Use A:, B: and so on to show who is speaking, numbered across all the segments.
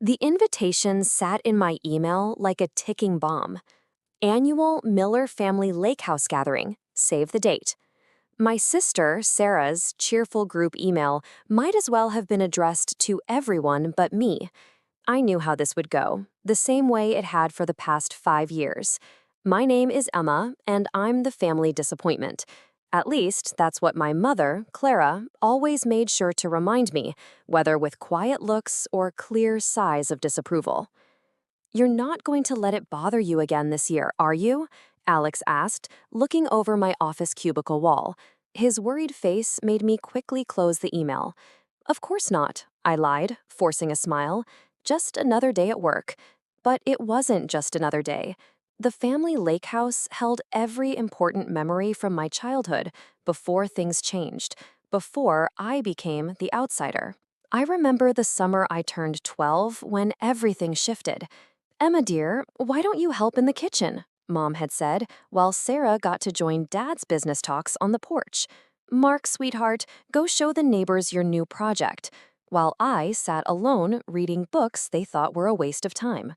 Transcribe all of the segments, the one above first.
A: The invitation sat in my email like a ticking bomb. Annual Miller Family Lake House Gathering. Save the date. My sister, Sarah's, cheerful group email might as well have been addressed to everyone but me. I knew how this would go, the same way it had for the past 5 years. My name is Emma, and I'm the family disappointment. At least, that's what my mother, Clara, always made sure to remind me, whether with quiet looks or clear sighs of disapproval. "You're not going to let it bother you again this year, are you?" Alex asked, looking over my office cubicle wall. His worried face made me quickly close the email. "Of course not," I lied, forcing a smile. "Just another day at work." But it wasn't just another day. The family lake house held every important memory from my childhood before things changed, before I became the outsider. I remember the summer I turned 12 when everything shifted. "Emma, dear, why don't you help in the kitchen?" Mom had said, while Sarah got to join Dad's business talks on the porch. "Mark, sweetheart, go show the neighbors your new project," while I sat alone reading books they thought were a waste of time.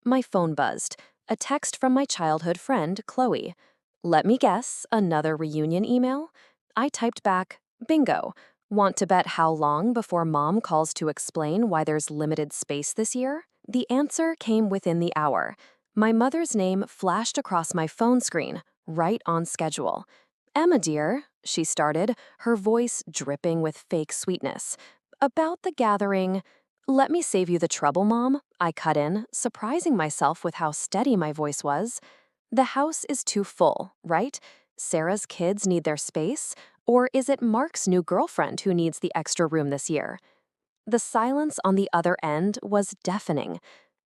A: My phone buzzed. A text from my childhood friend, Chloe. "Let me guess, another reunion email?" I typed back, "Bingo. Want to bet how long before Mom calls to explain why there's limited space this year?" The answer came within the hour. My mother's name flashed across my phone screen, right on schedule. "Emma, dear," she started, her voice dripping with fake sweetness. "About the gathering—" "Let me save you the trouble, Mom," I cut in, surprising myself with how steady my voice was. "The house is too full, right? Sarah's kids need their space? Or is it Mark's new girlfriend who needs the extra room this year?" The silence on the other end was deafening.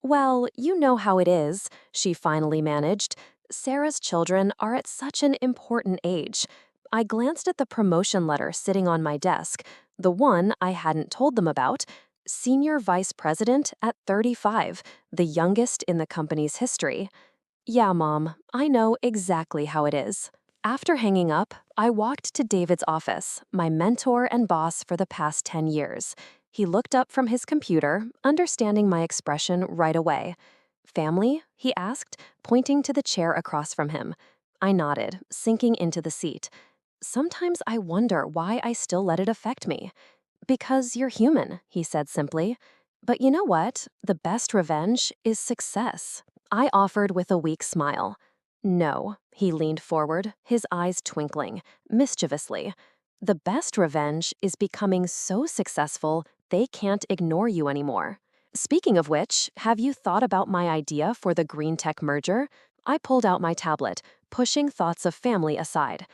A: "Well, you know how it is," she finally managed. "Sarah's children are at such an important age." I glanced at the promotion letter sitting on my desk, the one I hadn't told them about. Senior Vice President at 35, the youngest in the company's history. "Yeah, Mom, I know exactly how it is." After hanging up, I walked to David's office, my mentor and boss for the past 10 years. He looked up from his computer, understanding my expression right away. "Family?" he asked, pointing to the chair across from him. I nodded, sinking into the seat. "Sometimes I wonder why I still let it affect me." "Because you're human," he said simply. "But you know what? The best revenge is success." I offered with a weak smile. "No," he leaned forward, his eyes twinkling, mischievously. "The best revenge is becoming so successful they can't ignore you anymore." Speaking of which, have you thought about my idea for the green tech merger? I pulled out my tablet, pushing thoughts of family aside.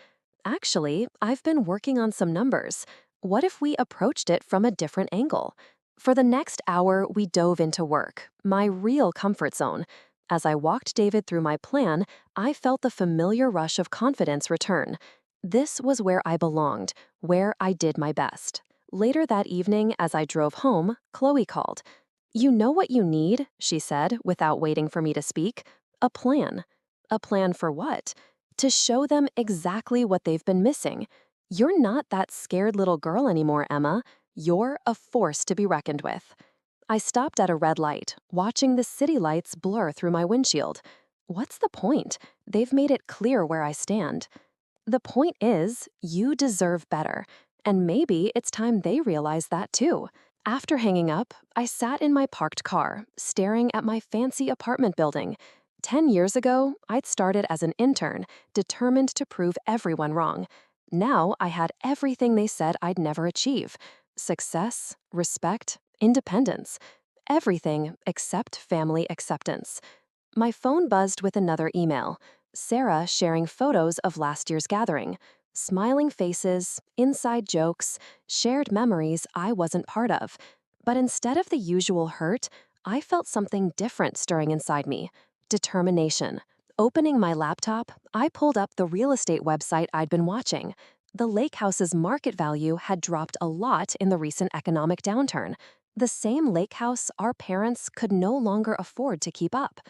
A: "Actually, I've been working on some numbers. What if we approached it from a different angle?" For the next hour, we dove into work, my real comfort zone. As I walked David through my plan, I felt the familiar rush of confidence return. This was where I belonged, where I did my best. Later that evening, as I drove home, Chloe called. "You know what you need," she said, without waiting for me to speak. "A plan." "A plan for what?" "To show them exactly what they've been missing. You're not that scared little girl anymore, Emma. You're a force to be reckoned with." I stopped at a red light, watching the city lights blur through my windshield. What's the point? They've made it clear where I stand. The point is, you deserve better. And maybe it's time they realize that too. After hanging up, I sat in my parked car, staring at my fancy apartment building. 10 years ago, I'd started as an intern, determined to prove everyone wrong. Now I had everything they said I'd never achieve. Success, respect, independence. Everything except family acceptance. My phone buzzed with another email. Sarah sharing photos of last year's gathering. Smiling faces, inside jokes, shared memories I wasn't part of. But instead of the usual hurt, I felt something different stirring inside me. Determination. Opening my laptop, I pulled up the real estate website I'd been watching. The lake house's market value had dropped a lot in the recent economic downturn. The same lake house our parents could no longer afford to keep up.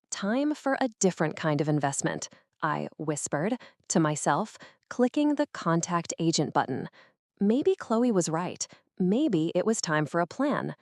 A: "Time for a different kind of investment," I whispered to myself, clicking the Contact Agent button. Maybe Chloe was right. Maybe it was time for a plan.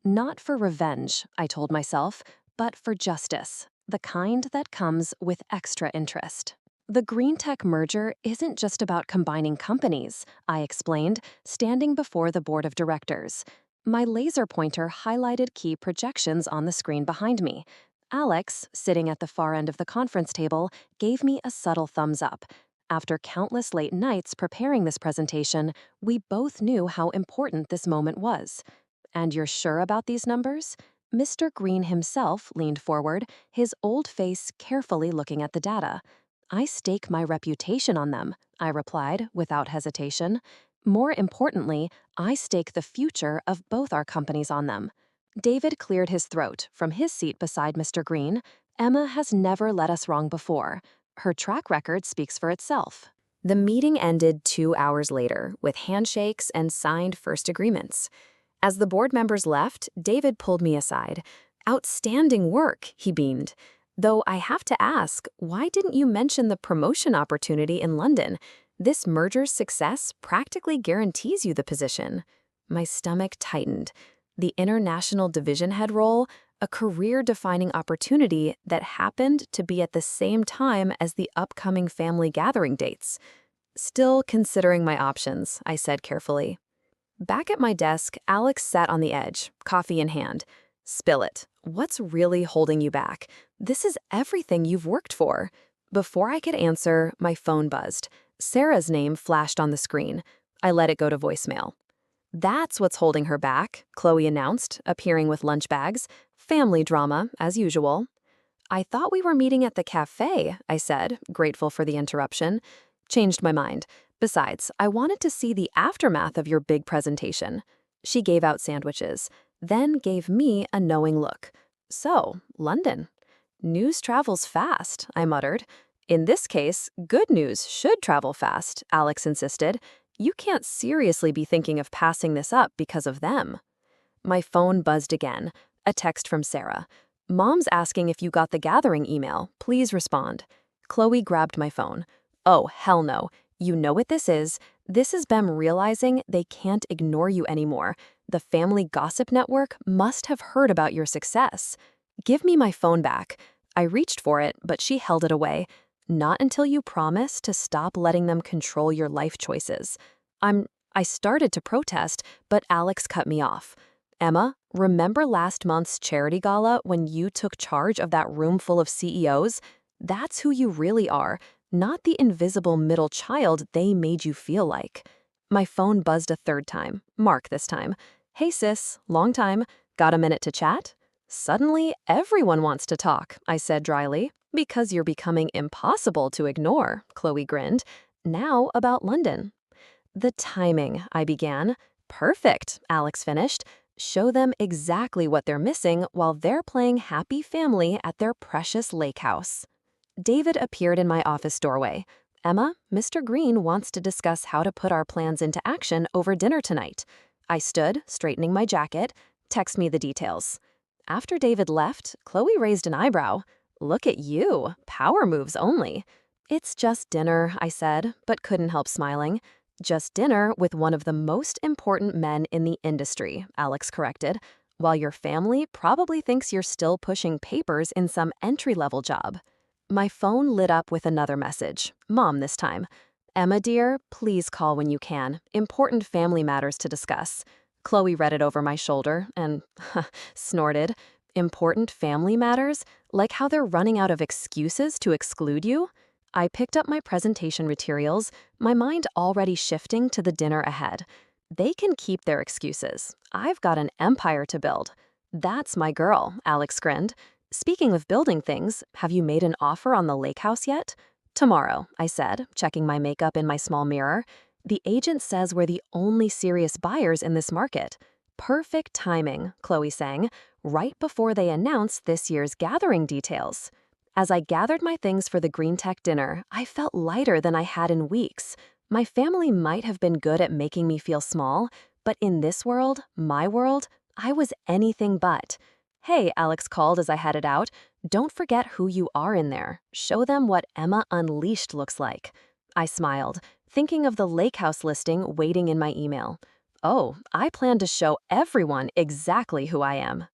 A: Not for revenge, I told myself, but for justice, the kind that comes with extra interest. The green tech merger isn't just about combining companies, I explained, standing before the board of directors. My laser pointer highlighted key projections on the screen behind me. Alex, sitting at the far end of the conference table, gave me a subtle thumbs up. After countless late nights preparing this presentation, we both knew how important this moment was. And you're sure about these numbers? Mr. Green himself leaned forward, his old face carefully looking at the data. I stake my reputation on them, I replied without hesitation. More importantly, I stake the future of both our companies on them. David cleared his throat from his seat beside Mr. Green. Emma has never led us wrong before. Her track record speaks for itself. The meeting ended 2 hours later with handshakes and signed first agreements. As the board members left, David pulled me aside. "Outstanding work," he beamed. "Though I have to ask, why didn't you mention the promotion opportunity in London? This merger's success practically guarantees you the position." My stomach tightened. The international division head role, a career-defining opportunity that happened to be at the same time as the upcoming family gathering dates. "Still considering my options," I said carefully. Back at my desk, Alex sat on the edge, coffee in hand. "Spill it. What's really holding you back? This is everything you've worked for." Before I could answer, my phone buzzed. Sarah's name flashed on the screen. I let it go to voicemail. "That's what's holding her back," Chloe announced, appearing with lunch bags. "Family drama, as usual." "I thought we were meeting at the cafe," I said, grateful for the interruption. "Changed my mind. Besides, I wanted to see the aftermath of your big presentation." She gave out sandwiches, then gave me a knowing look. "So, London." "News travels fast," I muttered. "In this case, good news should travel fast," Alex insisted. "You can't seriously be thinking of passing this up because of them." My phone buzzed again. A text from Sarah. "Mom's asking if you got the gathering email. Please respond." Chloe grabbed my phone. "Oh, hell no. You know what this is. This is them realizing they can't ignore you anymore. The family gossip network must have heard about your success." "Give me my phone back." I reached for it, but she held it away. "Not until you promise to stop letting them control your life choices." I started to protest, but Alex cut me off. "Emma, remember last month's charity gala when you took charge of that room full of CEOs? That's who you really are, not the invisible middle child they made you feel like." My phone buzzed a third time, Mark this time. "Hey sis, long time. Got a minute to chat?" "Suddenly, everyone wants to talk," I said dryly. "Because you're becoming impossible to ignore," Chloe grinned. "Now about London." "The timing," I began. "Perfect," Alex finished. "Show them exactly what they're missing while they're playing happy family at their precious lake house." David appeared in my office doorway. "Emma, Mr. Green wants to discuss how to put our plans into action over dinner tonight." I stood, straightening my jacket. "Text me the details." After David left, Chloe raised an eyebrow. "Look at you, power moves only." "It's just dinner," I said, but couldn't help smiling. "Just dinner with one of the most important men in the industry," Alex corrected, "while your family probably thinks you're still pushing papers in some entry-level job." My phone lit up with another message, Mom this time. "Emma dear, please call when you can. Important family matters to discuss." Chloe read it over my shoulder and snorted. "Important family matters? Like how they're running out of excuses to exclude you?" I picked up my presentation materials, my mind already shifting to the dinner ahead. They can keep their excuses. I've got an empire to build. "That's my girl," Alex grinned. "Speaking of building things, have you made an offer on the lake house yet?" "Tomorrow," I said, checking my makeup in my small mirror. "The agent says we're the only serious buyers in this market." "Perfect timing," Chloe sang, "right before they announce this year's gathering details." As I gathered my things for the Green Tech dinner, I felt lighter than I had in weeks. My family might have been good at making me feel small, but in this world, my world, I was anything but. "Hey," Alex called as I headed out, "don't forget who you are in there. Show them what Emma Unleashed looks like." I smiled, thinking of the lake house listing waiting in my email. Oh, I plan to show everyone exactly who I am.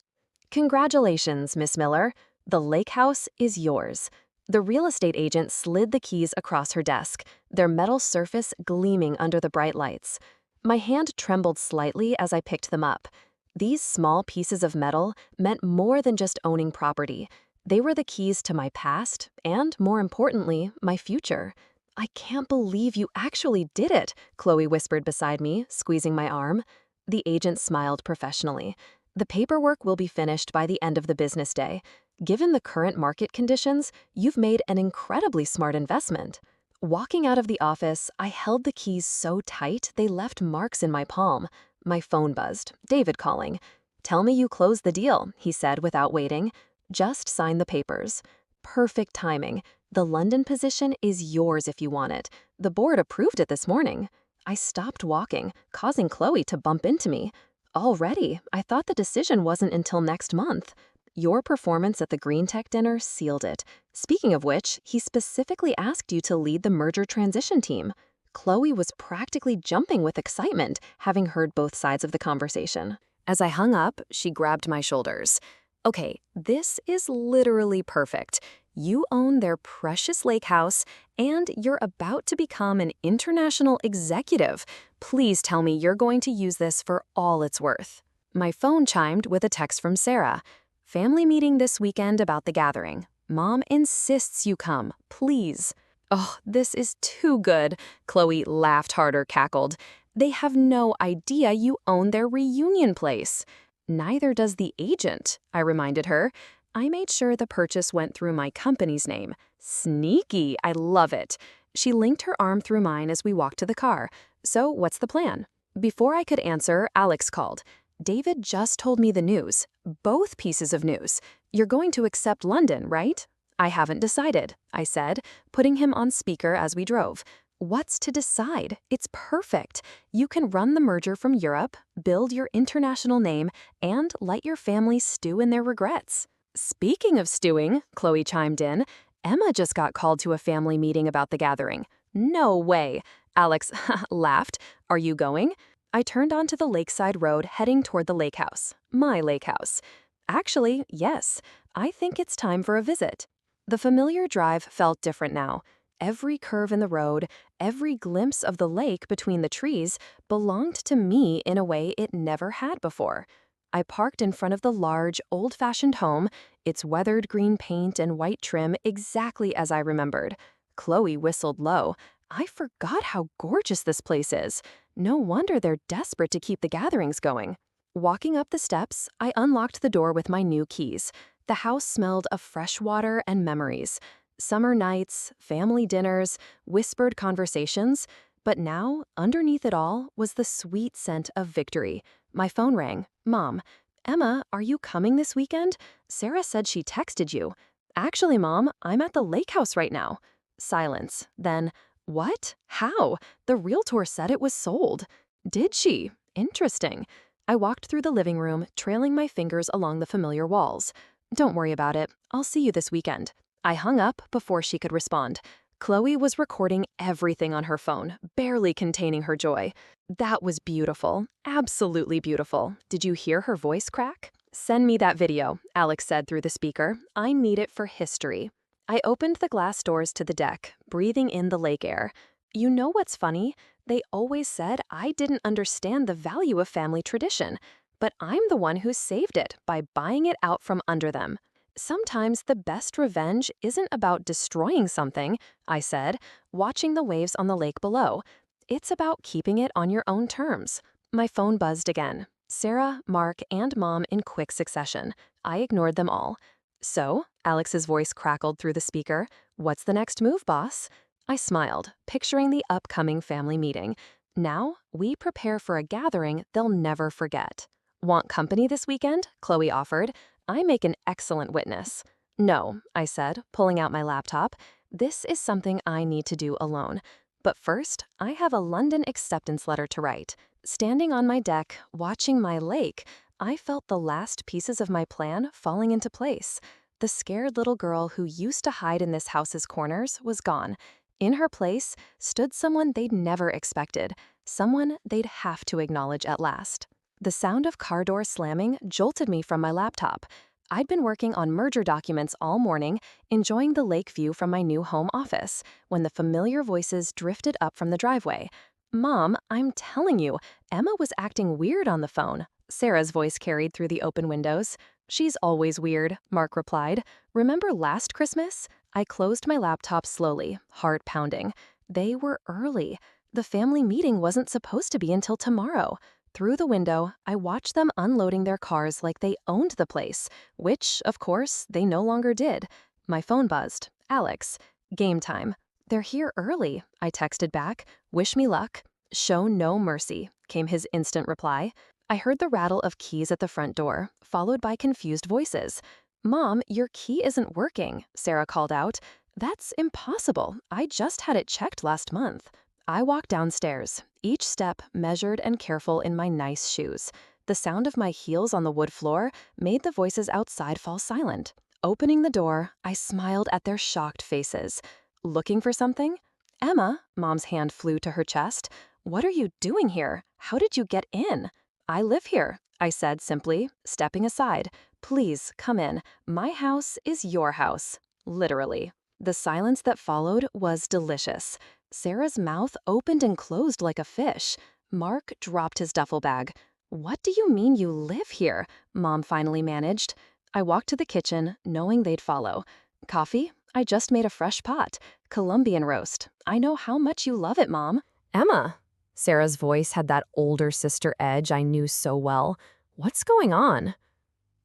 A: Congratulations, Miss Miller. The lake house is yours. The real estate agent slid the keys across her desk, their metal surface gleaming under the bright lights. My hand trembled slightly as I picked them up. These small pieces of metal meant more than just owning property. They were the keys to my past and, more importantly, my future. I can't believe you actually did it, Chloe whispered beside me, squeezing my arm. The agent smiled professionally. The paperwork will be finished by the end of the business day. Given the current market conditions, you've made an incredibly smart investment. Walking out of the office, I held the keys so tight they left marks in my palm. My phone buzzed. David calling. "Tell me you closed the deal," he said without waiting. "Just sign the papers." Perfect timing. The London position is yours if you want it. The board approved it this morning. I stopped walking, causing Chloe to bump into me. Already, I thought the decision wasn't until next month. Your performance at the Green Tech dinner sealed it. Speaking of which, he specifically asked you to lead the merger transition team. Chloe was practically jumping with excitement, having heard both sides of the conversation. As I hung up, she grabbed my shoulders. Okay, this is literally perfect. You own their precious lake house, and you're about to become an international executive. Please tell me you're going to use this for all it's worth. My phone chimed with a text from Sarah. Family meeting this weekend about the gathering. Mom insists you come, please. Oh, this is too good, Chloe laughed harder, cackled. They have no idea you own their reunion place. Neither does the agent, I reminded her. I made sure the purchase went through my company's name. Sneaky, I love it. She linked her arm through mine as we walked to the car. So what's the plan? Before I could answer, Alex called. David just told me the news. Both pieces of news. You're going to accept London, right? I haven't decided, I said, putting him on speaker as we drove. What's to decide? It's perfect. You can run the merger from Europe, build your international name, and let your family stew in their regrets. Speaking of stewing, Chloe chimed in, Emma just got called to a family meeting about the gathering. No way. Alex laughed. Are you going? I turned onto the lakeside road heading toward the lake house. My lake house. Actually, yes. I think it's time for a visit. The familiar drive felt different now. Every curve in the road, every glimpse of the lake between the trees belonged to me in a way it never had before. I parked in front of the large, old-fashioned home, its weathered green paint and white trim exactly as I remembered. Chloe whistled low. I forgot how gorgeous this place is. No wonder they're desperate to keep the gatherings going. Walking up the steps, I unlocked the door with my new keys. The house smelled of fresh water and memories. Summer nights, family dinners, whispered conversations. But now, underneath it all, was the sweet scent of victory. My phone rang. Mom, Emma, are you coming this weekend? Sarah said she texted you. Actually, Mom, I'm at the lake house right now. Silence. Then, what? How? The realtor said it was sold. Did she? Interesting. I walked through the living room, trailing my fingers along the familiar walls. Don't worry about it. I'll see you this weekend. I hung up before she could respond. Chloe was recording everything on her phone, barely containing her joy. That was beautiful. Absolutely beautiful. Did you hear her voice crack? Send me that video, Alex said through the speaker. I need it for history. I opened the glass doors to the deck, breathing in the lake air. You know what's funny? They always said I didn't understand the value of family tradition, but I'm the one who saved it by buying it out from under them. Sometimes the best revenge isn't about destroying something, I said, watching the waves on the lake below. It's about keeping it on your own terms. My phone buzzed again. Sarah, Mark, and Mom in quick succession. I ignored them all. So, Alex's voice crackled through the speaker. What's the next move, boss? I smiled, picturing the upcoming family meeting. Now, we prepare for a gathering they'll never forget. Want company this weekend? Chloe offered. I make an excellent witness. No, I said, pulling out my laptop. This is something I need to do alone. But first, I have a London acceptance letter to write. Standing on my deck, watching my lake, I felt the last pieces of my plan falling into place. The scared little girl who used to hide in this house's corners was gone. In her place stood someone they'd never expected, someone they'd have to acknowledge at last. The sound of car door slamming jolted me from my laptop. I'd been working on merger documents all morning, enjoying the lake view from my new home office, when the familiar voices drifted up from the driveway. "Mom, I'm telling you, Emma was acting weird on the phone," Sarah's voice carried through the open windows. "She's always weird," Mark replied. "Remember last Christmas?" I closed my laptop slowly, heart pounding. They were early. The family meeting wasn't supposed to be until tomorrow. Through the window, I watched them unloading their cars like they owned the place, which, of course, they no longer did. My phone buzzed. "Alex, game time." "They're here early," I texted back. "Wish me luck." "Show no mercy," came his instant reply. I heard the rattle of keys at the front door, followed by confused voices. "Mom, your key isn't working," Sarah called out. "That's impossible. I just had it checked last month." I walked downstairs, each step measured and careful in my nice shoes. The sound of my heels on the wood floor made the voices outside fall silent. Opening the door, I smiled at their shocked faces. "Looking for something?" "Emma," Mom's hand flew to her chest. "What are you doing here? How did you get in?" "I live here," I said simply, stepping aside. "Please, come in. My house is your house." Literally. The silence that followed was delicious. Sarah's mouth opened and closed like a fish. Mark dropped his duffel bag. "What do you mean you live here?" Mom finally managed. I walked to the kitchen, knowing they'd follow. "Coffee? I just made a fresh pot. Colombian roast. I know how much you love it, Mom." "Emma." Sarah's voice had that older sister edge I knew so well. "What's going on?"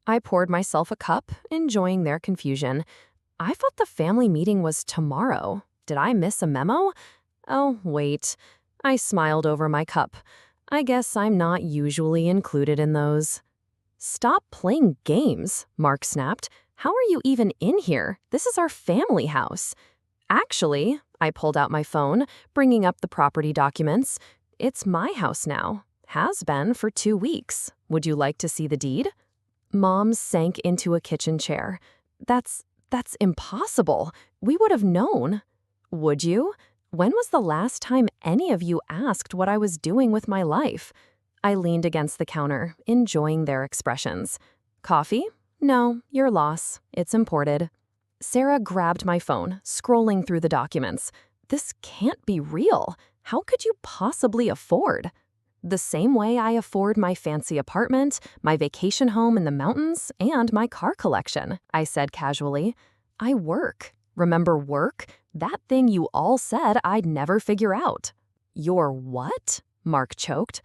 A: I poured myself a cup, enjoying their confusion. "I thought the family meeting was tomorrow. Did I miss a memo?" "Oh, wait." I smiled over my cup. "I guess I'm not usually included in those." "Stop playing games," Mark snapped. "How are you even in here? This is our family house." "Actually," I pulled out my phone, bringing up the property documents. "It's my house now. Has been for 2 weeks. Would you like to see the deed?" Mom sank into a kitchen chair. That's impossible. We would have known." "Would you? When was the last time any of you asked what I was doing with my life?" I leaned against the counter, enjoying their expressions. "Coffee? No, your loss. It's imported." Sarah grabbed my phone, scrolling through the documents. "This can't be real. How could you possibly afford?" "The same way I afford my fancy apartment, my vacation home in the mountains, and my car collection," I said casually. "I work. Remember work? That thing you all said I'd never figure out." "Your what?" Mark choked.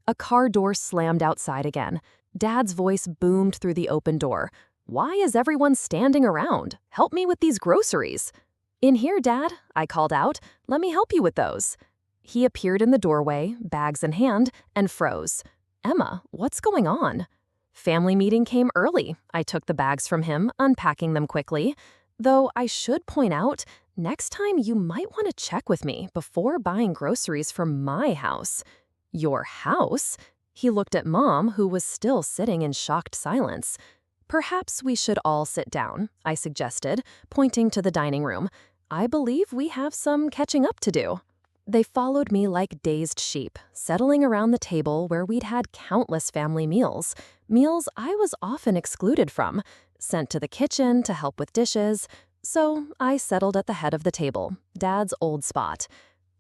A: A car door slammed outside again. Dad's voice boomed through the open door. "Why is everyone standing around? Help me with these groceries." "In here, Dad," I called out. "Let me help you with those." He appeared in the doorway, bags in hand, and froze. "Emma, what's going on?" "Family meeting came early." I took the bags from him, unpacking them quickly. "Though I should point out, next time you might want to check with me before buying groceries for my house." "Your house?" He looked at Mom, who was still sitting in shocked silence. "Perhaps we should all sit down," I suggested, pointing to the dining room. "I believe we have some catching up to do." They followed me like dazed sheep, settling around the table where we'd had countless family meals I was often excluded from, sent to the kitchen to help with dishes. So I settled at the head of the table, Dad's old spot.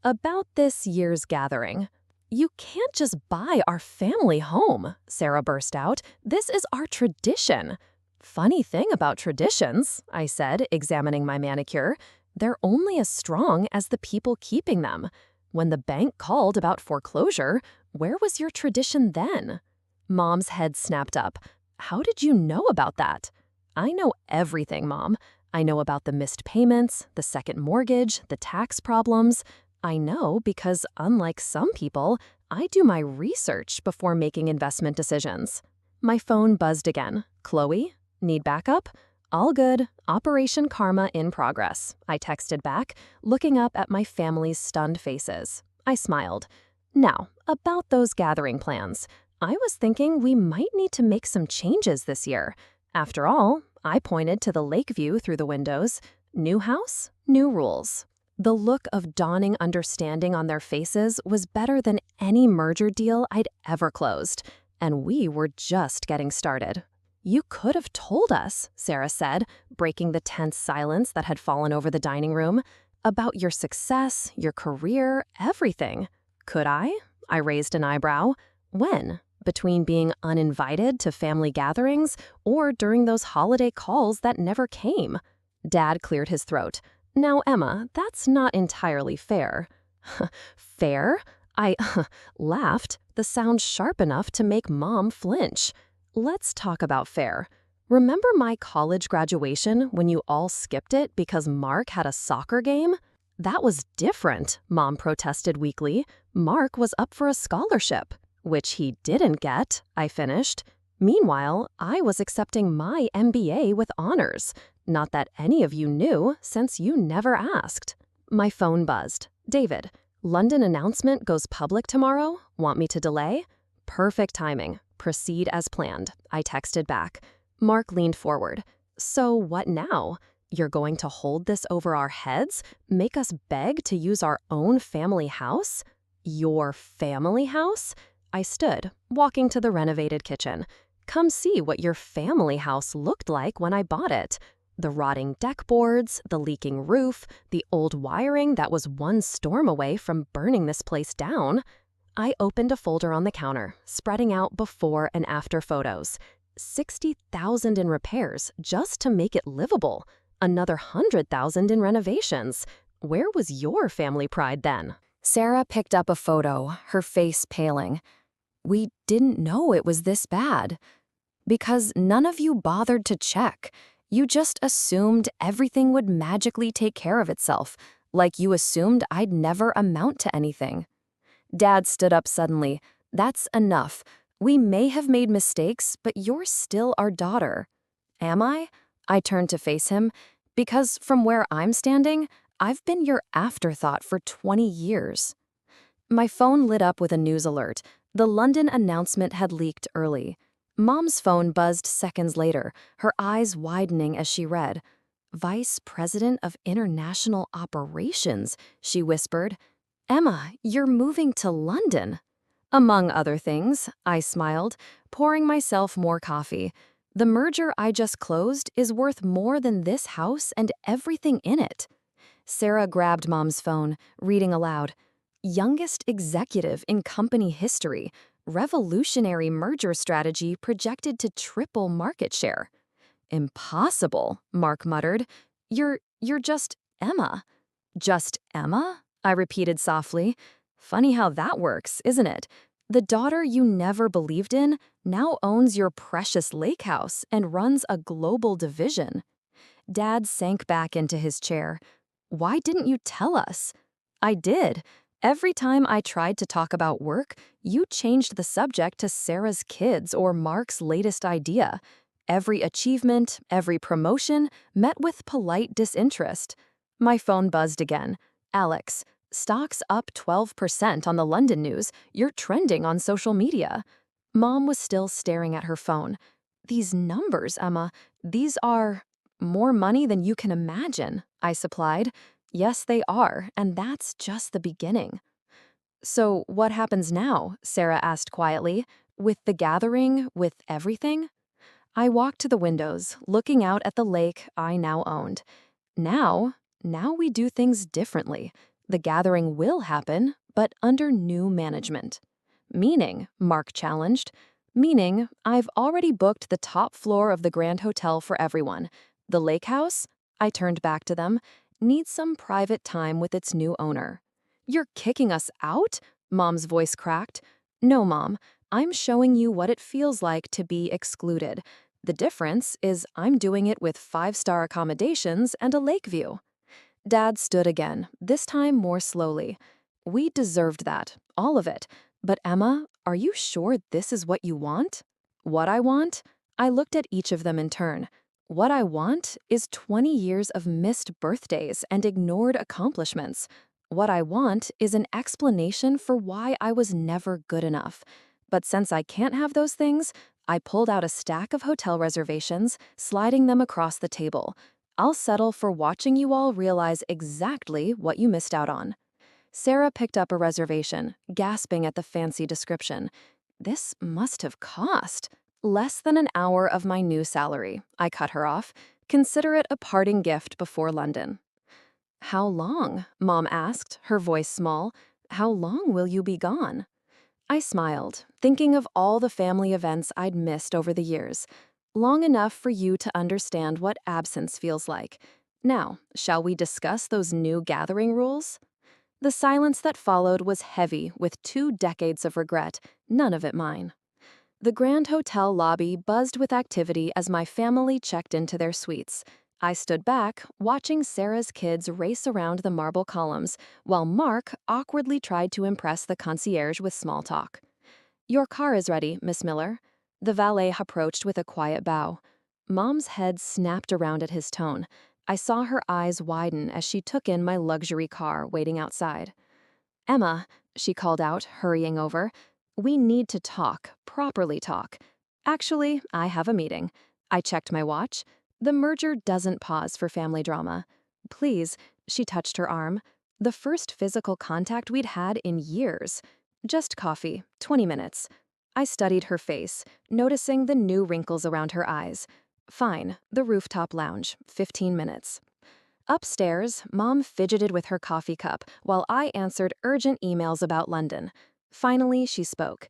A: "About this year's gathering." "You can't just buy our family home," Sarah burst out. "This is our tradition." "Funny thing about traditions," I said, examining my manicure. "They're only as strong as the people keeping them. When the bank called about foreclosure, where was your tradition then?" Mom's head snapped up. "How did you know about that?" "I know everything, Mom. I know about the missed payments, the second mortgage, the tax problems. I know because, unlike some people, I do my research before making investment decisions." My phone buzzed again. "Chloe? Need backup?" "All good. Operation Karma in progress," I texted back, looking up at my family's stunned faces. I smiled. "Now, about those gathering plans. I was thinking we might need to make some changes this year. After all," I pointed to the lake view through the windows, "new house, new rules." The look of dawning understanding on their faces was better than any merger deal I'd ever closed, and we were just getting started. "You could have told us," Sarah said, breaking the tense silence that had fallen over the dining room, "about your success, your career, everything." "Could I?" I raised an eyebrow. "When? Between being uninvited to family gatherings or during those holiday calls that never came?" Dad cleared his throat. "Now, Emma, that's not entirely fair." "Fair?" I laughed, the sound sharp enough to make Mom flinch. "Let's talk about fair. Remember my college graduation when you all skipped it because Mark had a soccer game?" "That was different," Mom protested weakly. "Mark was up for a scholarship." "Which he didn't get," I finished. "Meanwhile, I was accepting my MBA with honors. Not that any of you knew, since you never asked." My phone buzzed. "David, London announcement goes public tomorrow. Want me to delay?" "Perfect timing. Proceed as planned," I texted back. Mark leaned forward. "So what now? You're going to hold this over our heads? Make us beg to use our own family house?" "Your family house?" I stood, walking to the renovated kitchen. "Come see what your family house looked like when I bought it. The rotting deck boards, the leaking roof, the old wiring that was one storm away from burning this place down." I opened a folder on the counter, spreading out before and after photos. 60,000 in repairs just to make it livable. Another 100,000 in renovations. Where was your family pride then? Sarah picked up a photo, her face paling. "We didn't know it was this bad. Because none of you bothered to check. You just assumed everything would magically take care of itself, like you assumed I'd never amount to anything." Dad stood up suddenly. "That's enough. We may have made mistakes, but you're still our daughter." "Am I?" I turned to face him. "Because from where I'm standing, I've been your afterthought for 20 years. My phone lit up with a news alert. The London announcement had leaked early. Mom's phone buzzed seconds later, her eyes widening as she read. "Vice President of International Operations," she whispered. "Emma, you're moving to London." "Among other things," I smiled, pouring myself more coffee. "The merger I just closed is worth more than this house and everything in it." Sarah grabbed Mom's phone, reading aloud. "Youngest executive in company history. Revolutionary merger strategy projected to triple market share." "Impossible," Mark muttered. You're just Emma." "Just Emma?" I repeated softly. "Funny how that works, isn't it? The daughter you never believed in now owns your precious lake house and runs a global division." Dad sank back into his chair. "Why didn't you tell us?" "I did. Every time I tried to talk about work, you changed the subject to Sarah's kids or Mark's latest idea. Every achievement, every promotion met with polite disinterest." My phone buzzed again. "Alex, stocks up 12% on the London news. You're trending on social media." Mom was still staring at her phone. "These numbers, Emma, these are more money than you can imagine," I supplied. "Yes, they are, and that's just the beginning." "So what happens now?" Sarah asked quietly. "With the gathering, with everything?" I walked to the windows, looking out at the lake I now owned. Now we do things differently. The gathering will happen, but under new management." "Meaning?" Mark challenged. "Meaning, I've already booked the top floor of the Grand Hotel for everyone. The lake house," I turned back to them, "needs some private time with its new owner." "You're kicking us out?" Mom's voice cracked. "No, Mom. I'm showing you what it feels like to be excluded. The difference is I'm doing it with 5-star accommodations and a lake view." Dad stood again, this time more slowly. "We deserved that, all of it. But Emma, are you sure this is what you want?" "What I want?" I looked at each of them in turn. "What I want is 20 years of missed birthdays and ignored accomplishments. What I want is an explanation for why I was never good enough. But since I can't have those things, I pulled out a stack of hotel reservations, sliding them across the table. I'll settle for watching you all realize exactly what you missed out on. Sarah picked up a reservation, gasping at the fancy description. This must have cost less than an hour of my new salary. I cut her off. Consider it a parting gift before London. How long? Mom asked, her voice small. How long will you be gone? I smiled, thinking of all the family events I'd missed over the years. Long enough for you to understand what absence feels like. Now, shall we discuss those new gathering rules? The silence that followed was heavy with 2 decades of regret, none of it mine. The Grand Hotel lobby buzzed with activity as my family checked into their suites. I stood back, watching Sarah's kids race around the marble columns, while Mark awkwardly tried to impress the concierge with small talk. Your car is ready, Miss Miller. The valet approached with a quiet bow. Mom's head snapped around at his tone. I saw her eyes widen as she took in my luxury car waiting outside. Emma, she called out, hurrying over. We need to talk, properly talk. Actually, I have a meeting. I checked my watch. The merger doesn't pause for family drama. Please, she touched her arm. The first physical contact we'd had in years. Just coffee, 20 minutes. I studied her face, noticing the new wrinkles around her eyes. Fine, the rooftop lounge, 15 minutes. Upstairs, Mom fidgeted with her coffee cup while I answered urgent emails about London. Finally, she spoke.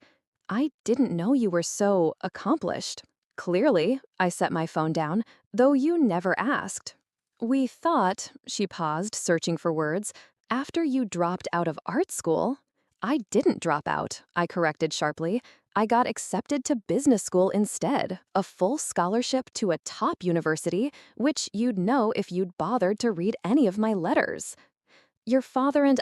A: I didn't know you were so accomplished. Clearly, I set my phone down, though you never asked. We thought, she paused, searching for words, after you dropped out of art school. I didn't drop out, I corrected sharply. I got accepted to business school instead, a full scholarship to a top university, which you'd know if you'd bothered to read any of my letters. Your father and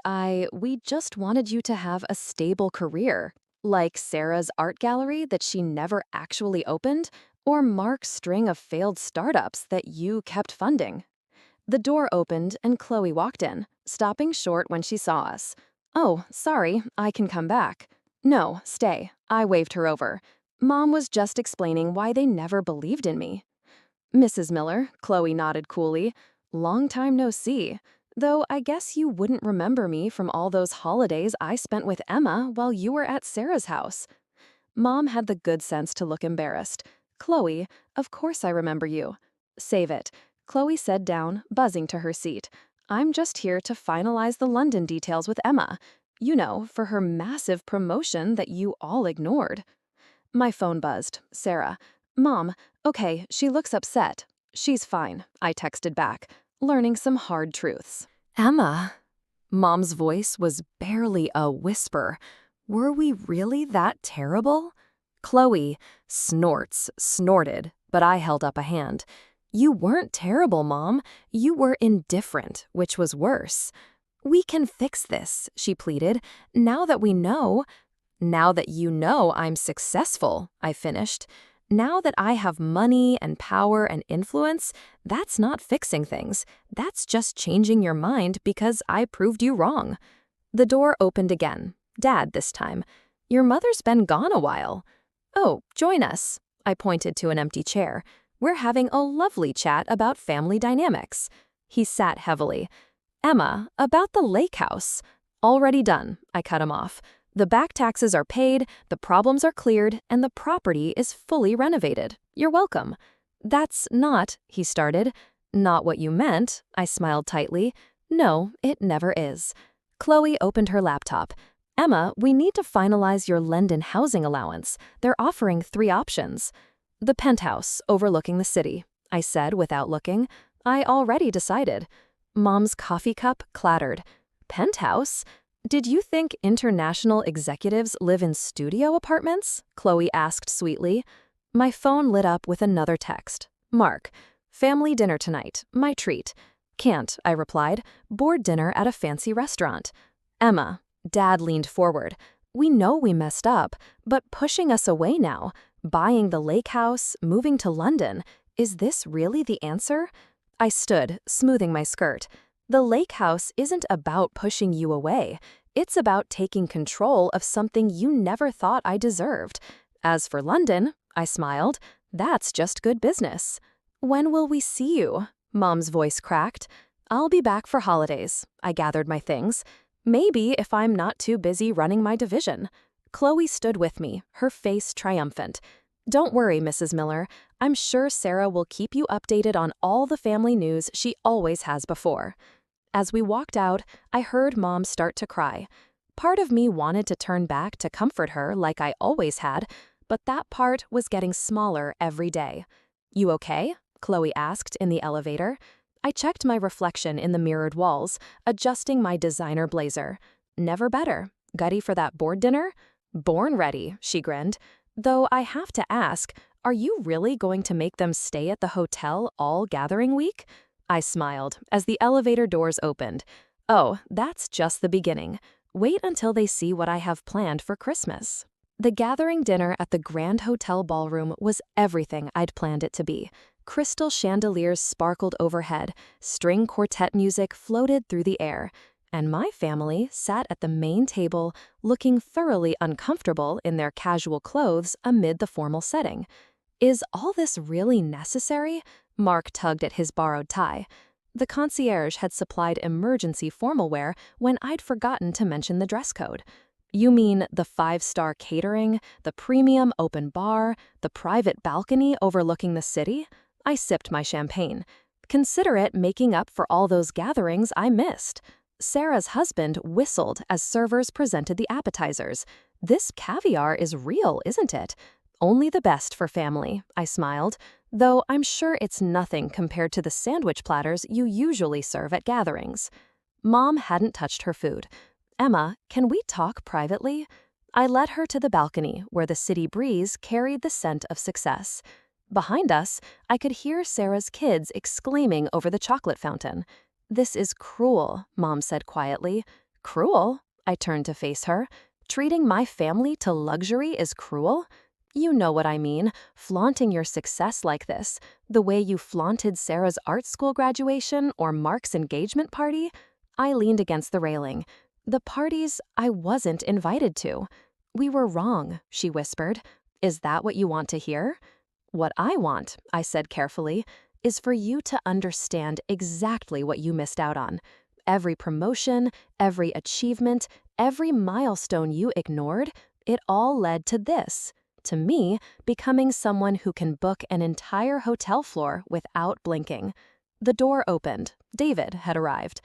A: we just wanted you to have a stable career, like Sarah's art gallery that she never actually opened, or Mark's string of failed startups that you kept funding. The door opened and Chloe walked in, stopping short when she saw us. Oh, sorry, I can come back. No, stay. I waved her over. Mom was just explaining why they never believed in me. Mrs. Miller, Chloe nodded coolly. Long time no see. Though I guess you wouldn't remember me from all those holidays I spent with Emma while you were at Sarah's house. Mom had the good sense to look embarrassed. Chloe, of course I remember you. Save it. Chloe said down, buzzing to her seat. I'm just here to finalize the London details with Emma. You know, for her massive promotion that you all ignored. My phone buzzed. Sarah. Mom, okay, she looks upset. She's fine, I texted back, learning some hard truths. Emma. Mom's voice was barely a whisper. Were we really that terrible? Chloe snorted, but I held up a hand. You weren't terrible, Mom. You were indifferent, which was worse. We can fix this, she pleaded. Now that we know. Now that you know I'm successful, I finished. Now that I have money and power and influence, that's not fixing things. That's just changing your mind because I proved you wrong. The door opened again. Dad this time. Your mother's been gone a while. Oh, join us. I pointed to an empty chair. We're having a lovely chat about family dynamics. He sat heavily. Emma, about the lake house. Already done, I cut him off. The back taxes are paid, the problems are cleared, and the property is fully renovated. You're welcome. That's not, he started. Not what you meant, I smiled tightly. No, it never is. Chloe opened her laptop. Emma, we need to finalize your London housing allowance. They're offering 3 options. The penthouse overlooking the city, I said without looking. I already decided. Mom's coffee cup clattered. Penthouse? Did you think international executives live in studio apartments? Chloe asked sweetly. My phone lit up with another text. Mark, family dinner tonight, my treat. Can't, I replied. Board dinner at a fancy restaurant. Emma, Dad leaned forward. We know we messed up, but pushing us away now, buying the lake house, moving to London, is this really the answer? I stood, smoothing my skirt. The lake house isn't about pushing you away. It's about taking control of something you never thought I deserved. As for London, I smiled, that's just good business. When will we see you? Mom's voice cracked. "I'll be back for holidays." I gathered my things. "Maybe if I'm not too busy running my division." Chloe stood with me, her face triumphant. "Don't worry, Mrs. Miller. I'm sure Sarah will keep you updated on all the family news she always has before." As we walked out, I heard Mom start to cry. Part of me wanted to turn back to comfort her like I always had, but that part was getting smaller every day. "You okay?" Chloe asked in the elevator. I checked my reflection in the mirrored walls, adjusting my designer blazer. "Never better. Gutty for that board dinner?" "Born ready," she grinned. "Though I have to ask, are you really going to make them stay at the hotel all gathering week?" I smiled as the elevator doors opened. "Oh, that's just the beginning. Wait until they see what I have planned for Christmas." The gathering dinner at the Grand Hotel Ballroom was everything I'd planned it to be. Crystal chandeliers sparkled overhead, string quartet music floated through the air, and my family sat at the main table looking thoroughly uncomfortable in their casual clothes amid the formal setting. "Is all this really necessary?" Mark tugged at his borrowed tie. The concierge had supplied emergency formal wear when I'd forgotten to mention the dress code. "You mean the 5-star catering, the premium open bar, the private balcony overlooking the city?" I sipped my champagne. "Consider it making up for all those gatherings I missed." Sarah's husband whistled as servers presented the appetizers. "This caviar is real, isn't it?" "Only the best for family," I smiled, "though I'm sure it's nothing compared to the sandwich platters you usually serve at gatherings." Mom hadn't touched her food. "Emma, can we talk privately?" I led her to the balcony where the city breeze carried the scent of success. Behind us, I could hear Sarah's kids exclaiming over the chocolate fountain. "This is cruel," Mom said quietly. "Cruel?" I turned to face her. "Treating my family to luxury is cruel?" "You know what I mean, flaunting your success like this, the way you flaunted Sarah's art school graduation or Mark's engagement party." I leaned against the railing. "The parties I wasn't invited to." "We were wrong," she whispered. "Is that what you want to hear?" "What I want," I said carefully, "is for you to understand exactly what you missed out on. Every promotion, every achievement, every milestone you ignored, it all led to this. To me, becoming someone who can book an entire hotel floor without blinking." The door opened. David had arrived.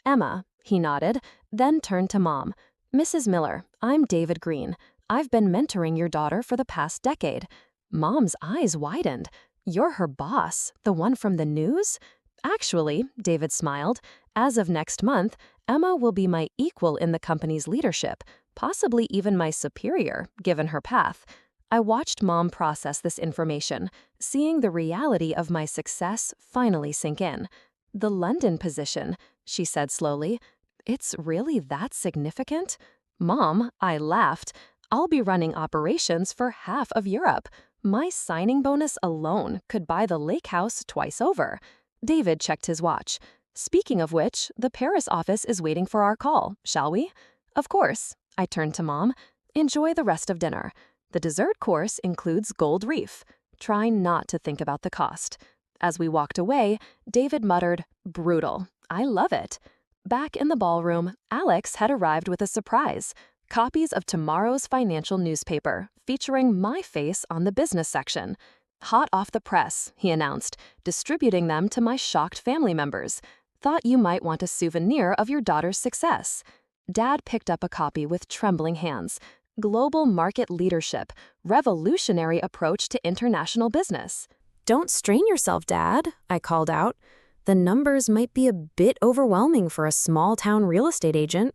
A: "Emma," he nodded, then turned to Mom. "Mrs. Miller, I'm David Green. I've been mentoring your daughter for the past decade." Mom's eyes widened. "You're her boss, the one from the news?" "Actually," David smiled, "as of next month, Emma will be my equal in the company's leadership, possibly even my superior, given her path." I watched Mom process this information, seeing the reality of my success finally sink in. "The London position," she said slowly. "It's really that significant?" "Mom," I laughed, "I'll be running operations for half of Europe. My signing bonus alone could buy the lake house twice over." David checked his watch. "Speaking of which, the Paris office is waiting for our call, shall we?" "Of course." I turned to Mom. "Enjoy the rest of dinner. The dessert course includes gold reef. Try not to think about the cost." As we walked away, David muttered, "Brutal. I love it." Back in the ballroom, Alex had arrived with a surprise. Copies of tomorrow's financial newspaper, featuring my face on the business section. "Hot off the press," he announced, distributing them to my shocked family members. "Thought you might want a souvenir of your daughter's success." Dad picked up a copy with trembling hands. "Global Market Leadership, Revolutionary Approach to International Business." "Don't strain yourself, Dad," I called out. "The numbers might be a bit overwhelming for a small-town real estate agent."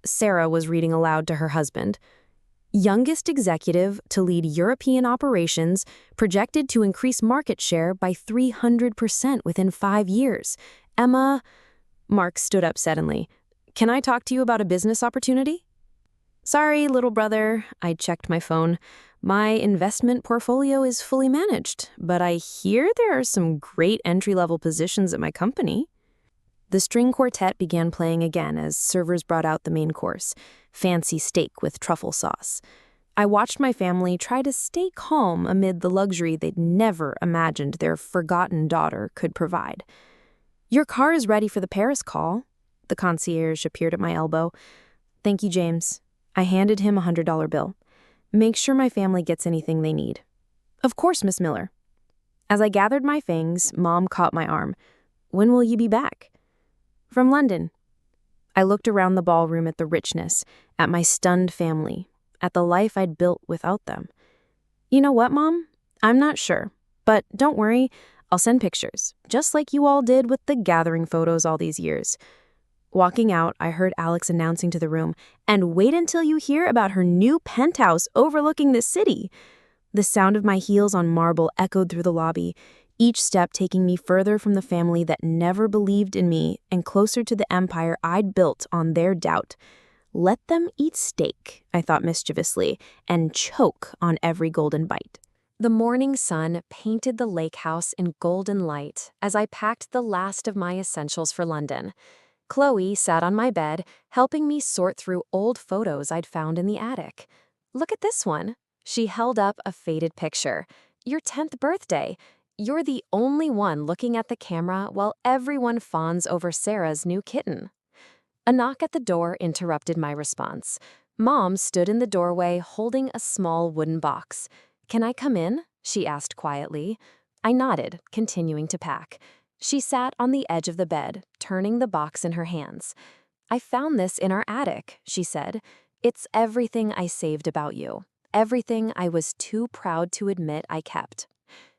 A: Sarah was reading aloud to her husband. "Youngest executive to lead European operations, projected to increase market share by 300% within 5 years. Emma..." Mark stood up suddenly. "Can I talk to you about a business opportunity?" "Sorry, little brother," I checked my phone. "My investment portfolio is fully managed, but I hear there are some great entry-level positions at my company." The string quartet began playing again as servers brought out the main course, fancy steak with truffle sauce.
B: I watched my family try to stay calm amid the luxury they'd never imagined their forgotten daughter could provide. "Your car is ready for the Paris call." The concierge appeared at my elbow. "Thank you, James." I handed him a $100 bill. "Make sure my family gets anything they need." "Of course, Miss Miller." As I gathered my fangs, Mom caught my arm. "When will you be back?" "From London." I looked around the ballroom at the richness, at my stunned family, at the life I'd built without them. "You know what, Mom? I'm not sure. But don't worry, I'll send pictures, just like you all did with the gathering photos all these years." Walking out, I heard Alex announcing to the room, "And wait until you hear about her new penthouse overlooking the city." The sound of my heels on marble echoed through the lobby, each step taking me further from the family that never believed in me and closer to the empire I'd built on their doubt. Let them eat steak, I thought mischievously, and choke on every golden bite.
A: The morning sun painted the lake house in golden light as I packed the last of my essentials for London. Chloe sat on my bed, helping me sort through old photos I'd found in the attic. "Look at this one." She held up a faded picture. "Your 10th birthday. You're the only one looking at the camera while everyone fawns over Sarah's new kitten." A knock at the door interrupted my response. Mom stood in the doorway holding a small wooden box. "Can I come in?" she asked quietly. I nodded, continuing to pack. She sat on the edge of the bed, turning the box in her hands. "I found this in our attic," she said. "It's everything I saved about you. Everything I was too proud to admit I kept."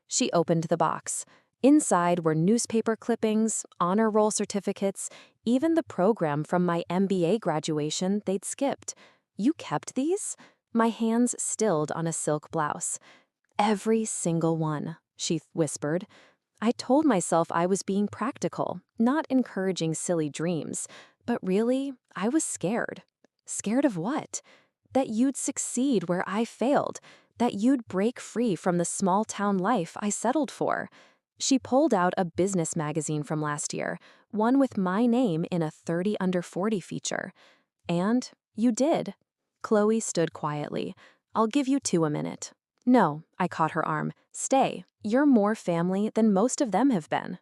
A: She opened the box. Inside were newspaper clippings, honor roll certificates, even the program from my MBA graduation they'd skipped. "You kept these?" My hands stilled on a silk blouse. "Every single one," she whispered. I told myself I was being practical, not encouraging silly dreams. But really, I was scared. Scared of what? That you'd succeed where I failed. That you'd break free from the small-town life I settled for. She pulled out a business magazine from last year, one with my name in a 30 under 40 feature. "And you did." Chloe stood quietly. "I'll give you 2 a minute." "No," I caught her arm. "Stay. You're more family than most of them have been."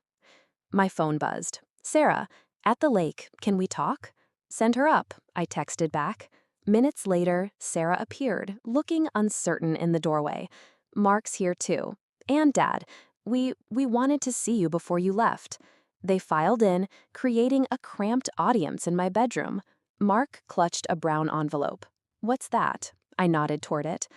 A: My phone buzzed. "Sarah, at the lake, can we talk?" "Send her up," I texted back. Minutes later, Sarah appeared, looking uncertain in the doorway. "Mark's here too. And Dad. We wanted to see you before you left." They filed in, creating a cramped audience in my bedroom. Mark clutched a brown envelope. "What's that?" I nodded toward it.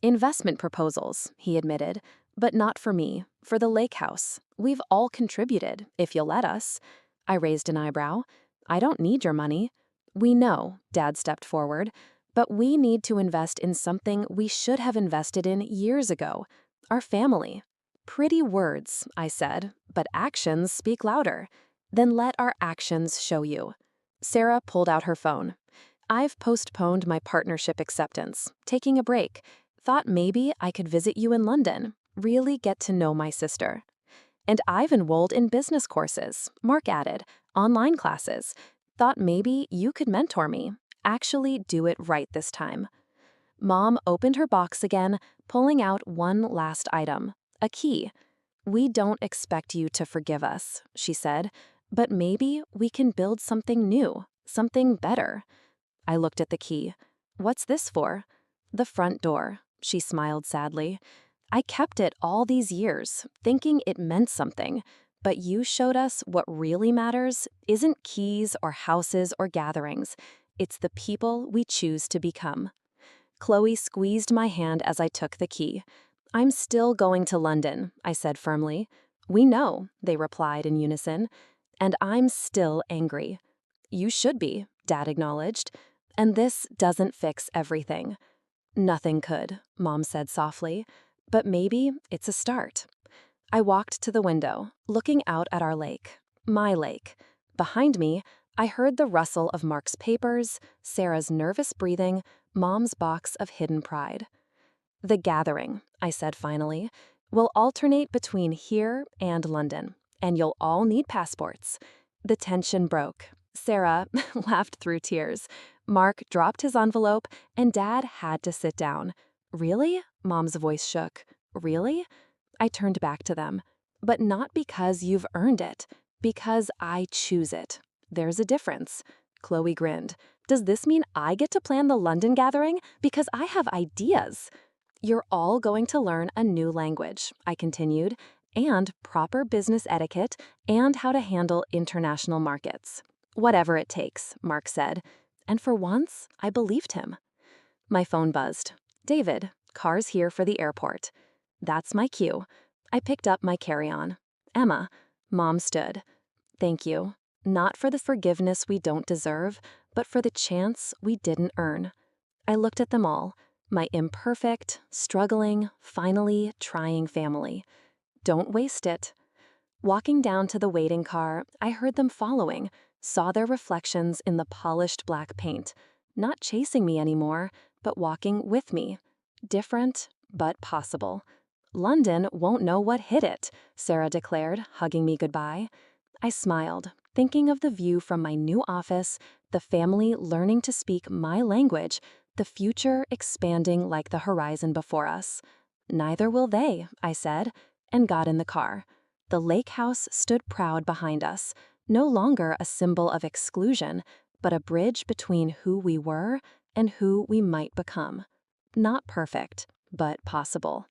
A: "Investment proposals," he admitted. "But not for me, for the lake house. We've all contributed, if you'll let us." I raised an eyebrow. "I don't need your money." "We know," Dad stepped forward. "But we need to invest in something we should have invested in years ago. Our family." "Pretty words," I said, "but actions speak louder." "Then let our actions show you." Sarah pulled out her phone. "I've postponed my partnership acceptance, taking a break. Thought maybe I could visit you in London, really get to know my sister." "And I've enrolled in business courses," Mark added, "online classes. Thought maybe you could mentor me, actually do it right this time." Mom opened her box again, pulling out one last item, a key. "We don't expect you to forgive us," she said, "but maybe we can build something new, something better." I looked at the key. "What's this for?" "The front door," she smiled sadly. "I kept it all these years, thinking it meant something. But you showed us what really matters isn't keys or houses or gatherings. It's the people we choose to become." Chloe squeezed my hand as I took the key. "I'm still going to London," I said firmly. "We know," they replied in unison. "And I'm still angry." "You should be," Dad acknowledged. "And this doesn't fix everything." "Nothing could," Mom said softly. "But maybe it's a start." I walked to the window, looking out at our lake. My lake. Behind me, I heard the rustle of Mark's papers, Sarah's nervous breathing, Mom's box of hidden pride. "The gathering," I said finally, "will alternate between here and London, and you'll all need passports." The tension broke. Sarah laughed through tears. Mark dropped his envelope, and Dad had to sit down. Really? Mom's voice shook. Really? I turned back to them. But not because you've earned it, because I choose it. There's a difference. Chloe grinned. Does this mean I get to plan the London gathering? Because I have ideas. You're all going to learn a new language, I continued, and proper business etiquette and how to handle international markets. Whatever it takes, Mark said. And for once, I believed him. My phone buzzed. David, car's here for the airport. That's my cue. I picked up my carry-on. Emma, Mom stood. Thank you. Not for the forgiveness we don't deserve, but for the chance we didn't earn. I looked at them all, my imperfect, struggling, finally trying family. Don't waste it. Walking down to the waiting car, I heard them following, saw their reflections in the polished black paint, not chasing me anymore, but walking with me. Different, but possible. London won't know what hit it, Sarah declared, hugging me goodbye. I smiled, thinking of the view from my new office, the family learning to speak my language, the future expanding like the horizon before us. Neither will they, I said, and got in the car. The lake house stood proud behind us, no longer a symbol of exclusion, but a bridge between who we were and who we might become. Not perfect, but possible.